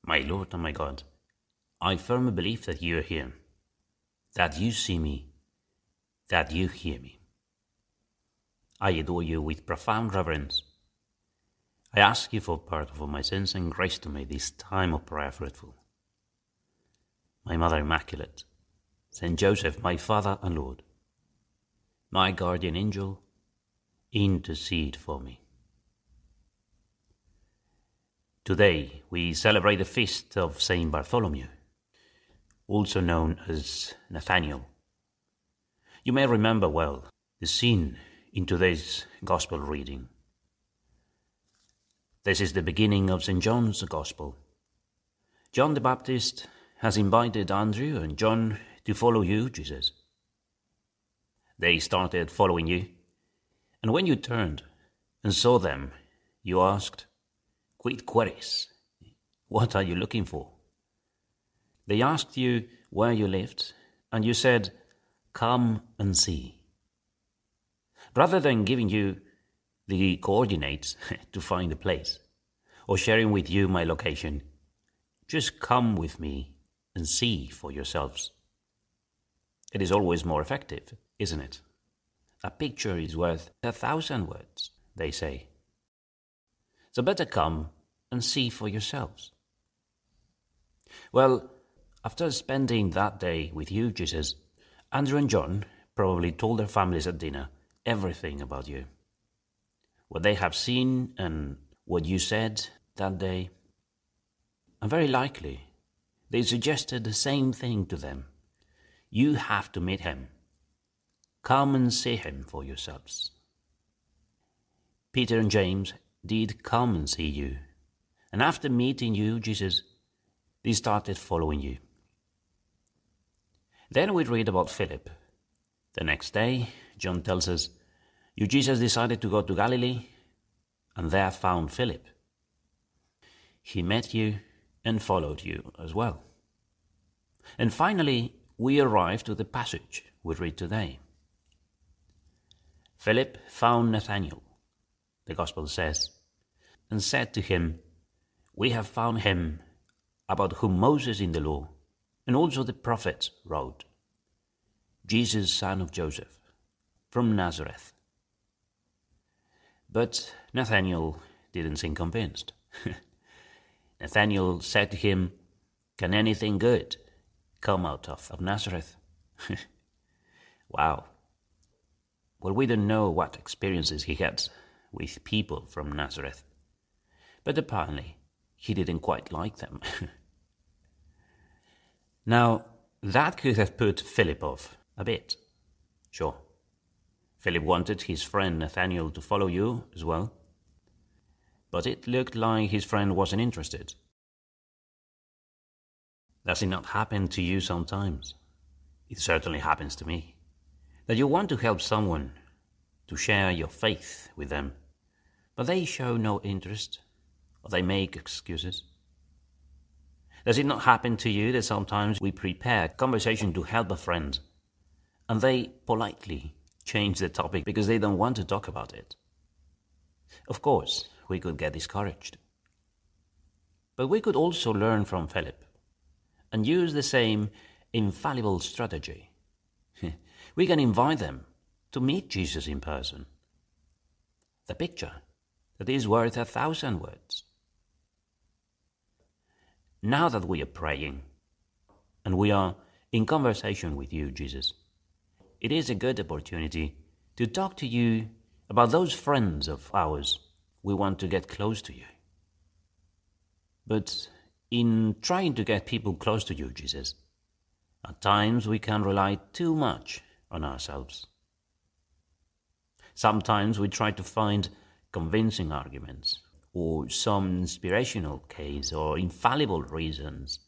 My Lord and my God, I firmly believe that you are here, that you see me, that you hear me. I adore you with profound reverence. I ask you for pardon for my sins and grace to make this time of prayer fruitful. My Mother Immaculate, Saint Joseph, my Father and Lord, my guardian angel, intercede for me. Today we celebrate the feast of Saint Bartholomew, also known as Nathaniel. You may remember well the scene in today's Gospel reading. This is the beginning of St. John's Gospel. John the Baptist has invited Andrew and John to follow you, Jesus. They started following you, and when you turned and saw them, you asked, "Quid queris? What are you looking for?" They asked you where you lived, and you said, "Come and see." Rather than giving you the coordinates to find the place, or sharing with you my location, just come with me and see for yourselves. It is always more effective, isn't it? A picture is worth 1,000 words, they say. So better come and see for yourselves. Well, after spending that day with you, Jesus, Andrew and John probably told their families at dinner everything about you. What they have seen and what you said that day. And very likely, they suggested the same thing to them. You have to meet him. Come and see him for yourselves. Peter and James did come and see you. And after meeting you, Jesus, they started following you. Then we read about Philip. The next day, John tells us, you, Jesus, decided to go to Galilee and there found Philip. He met you and followed you as well. And finally, we arrive to the passage we read today. Philip found Nathanael, the Gospel says, and said to him, "We have found him about whom Moses in the law and also the prophets wrote, Jesus, son of Joseph, from Nazareth." But Nathanael didn't seem convinced. Nathanael said to him, "Can anything good come out of Nazareth?" Wow. Well, we don't know what experiences he had with people from Nazareth, but apparently he didn't quite like them. Now, that could have put Philip off a bit. Sure. Philip wanted his friend Nathanael to follow you as well, but it looked like his friend wasn't interested. Does it not happen to you sometimes? It certainly happens to me. That you want to help someone, to share your faith with them, but they show no interest, or they make excuses. Does it not happen to you that sometimes we prepare a conversation to help a friend, and they politely change the topic because they don't want to talk about it? Of course, we could get discouraged. But we could also learn from Philip and use the same infallible strategy. We can invite them to meet Jesus in person. The picture that is worth 1,000 words. Now that we are praying and we are in conversation with you, Jesus, it is a good opportunity to talk to you about those friends of ours we want to get close to you. But in trying to get people close to you, Jesus, at times we can rely too much on ourselves. Sometimes we try to find convincing arguments or some inspirational case or infallible reasons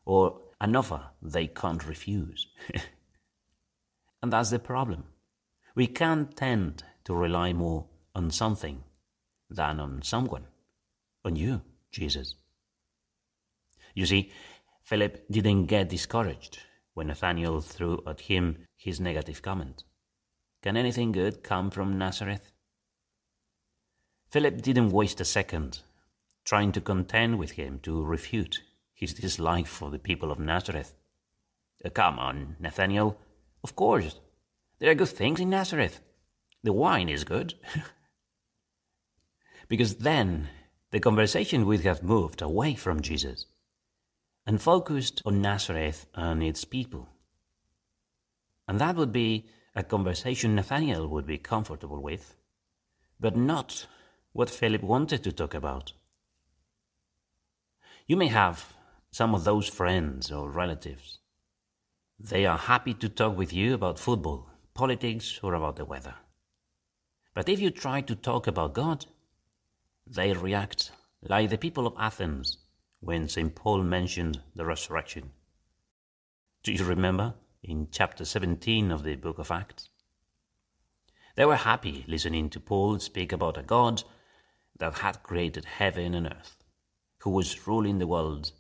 or an offer they can't refuse. And that's the problem. We can tend to rely more on something than on someone, on you, Jesus. You see, Philip didn't get discouraged when Nathanael threw at him his negative comment. Can anything good come from Nazareth? Philip didn't waste a second trying to contend with him to refute his dislike for the people of Nazareth. Come on, Nathaniel. Of course, there are good things in Nazareth. The wine is good. Because then the conversation would have moved away from Jesus and focused on Nazareth and its people. And that would be a conversation Nathaniel would be comfortable with, but not what Philip wanted to talk about. You may have some of those friends or relatives. They are happy to talk with you about football, politics, or about the weather. But if you try to talk about God, they react like the people of Athens when St. Paul mentioned the resurrection. Do you remember in chapter 17 of the book of Acts? They were happy listening to Paul speak about a God that had created heaven and earth, who was ruling the world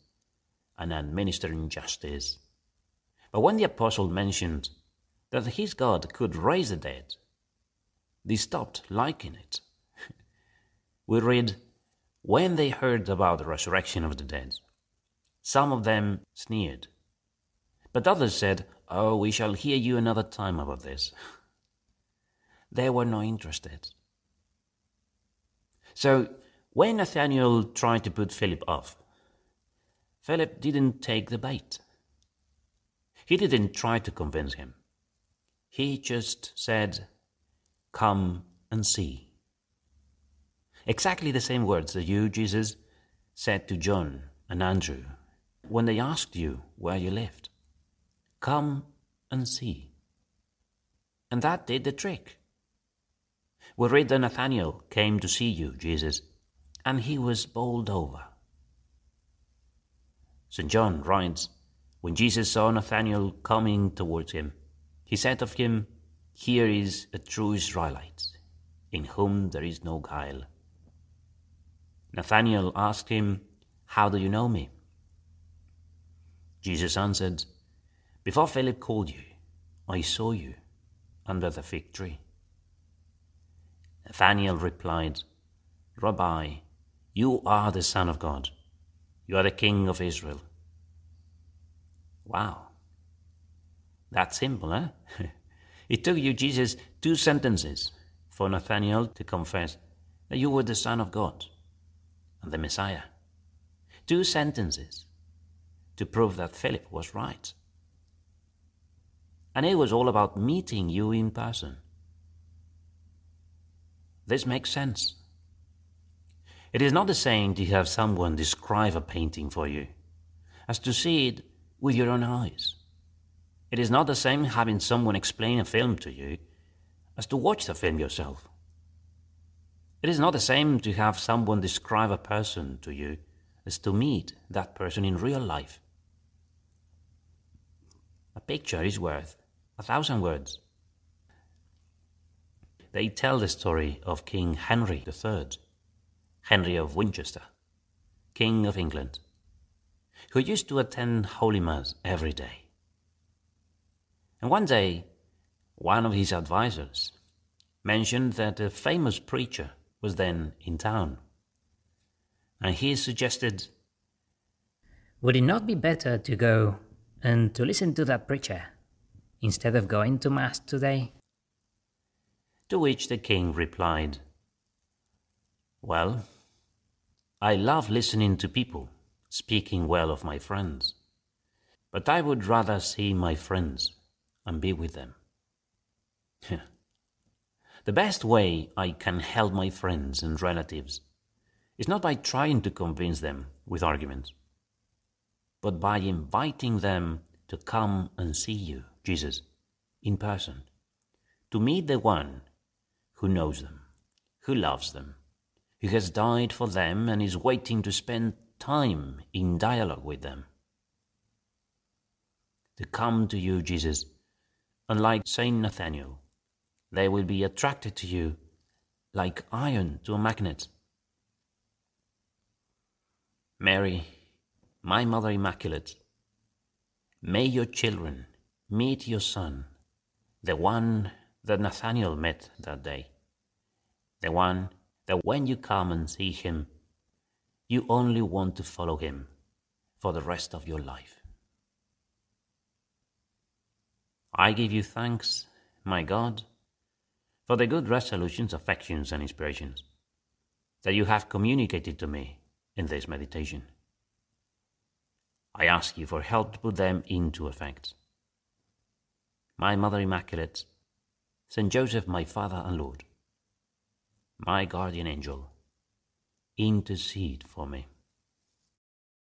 and administering justice. But when the apostle mentioned that his God could raise the dead, they stopped liking it. We read, when they heard about the resurrection of the dead, some of them sneered, but others said, "Oh, we shall hear you another time about this." They were not interested. So when Nathanael tried to put Philip off, Philip didn't take the bait. He didn't try to convince him. He just said, "Come and see." Exactly the same words that you, Jesus, said to John and Andrew when they asked you where you lived. Come and see. And that did the trick. We read that Nathanael came to see you, Jesus, and he was bowled over. St. John writes, when Jesus saw Nathanael coming towards him, he said of him, "Here is a true Israelite, in whom there is no guile." Nathanael asked him, "How do you know me?" Jesus answered, "Before Philip called you, I saw you under the fig tree." Nathanael replied, "Rabbi, you are the Son of God. You are the King of Israel." Wow. That's simple, eh? It took you, Jesus, 2 sentences for Nathanael to confess that you were the Son of God and the Messiah. 2 sentences to prove that Philip was right. And it was all about meeting you in person. This makes sense. It is not the same to have someone describe a painting for you as to see it with your own eyes. It is not the same having someone explain a film to you as to watch the film yourself. It is not the same to have someone describe a person to you as to meet that person in real life. A picture is worth 1,000 words. They tell the story of King Henry III, Henry of Winchester, King of England, who used to attend Holy Mass every day. And one day, one of his advisors mentioned that a famous preacher was then in town, and he suggested, "Would it not be better to go and to listen to that preacher instead of going to Mass today?" To which the king replied, "Well, I love listening to people speaking well of my friends, but I would rather see my friends and be with them. The best way I can help my friends and relatives is not by trying to convince them with arguments, but by inviting them to come and see you, Jesus, in person, to meet the one who knows them, who loves them, who has died for them and is waiting to spend time in dialogue with them. To come to you, Jesus, and like Saint Nathanael, they will be attracted to you like iron to a magnet. Mary, my Mother Immaculate, may your children meet your Son, the one that Nathanael met that day, the one that when you come and see him, you only want to follow him for the rest of your life. I give you thanks, my God, for the good resolutions, affections, and inspirations that you have communicated to me in this meditation. I ask you for help to put them into effect. My Mother Immaculate, Saint Joseph, my Father and Lord, my guardian angel, intercede for me.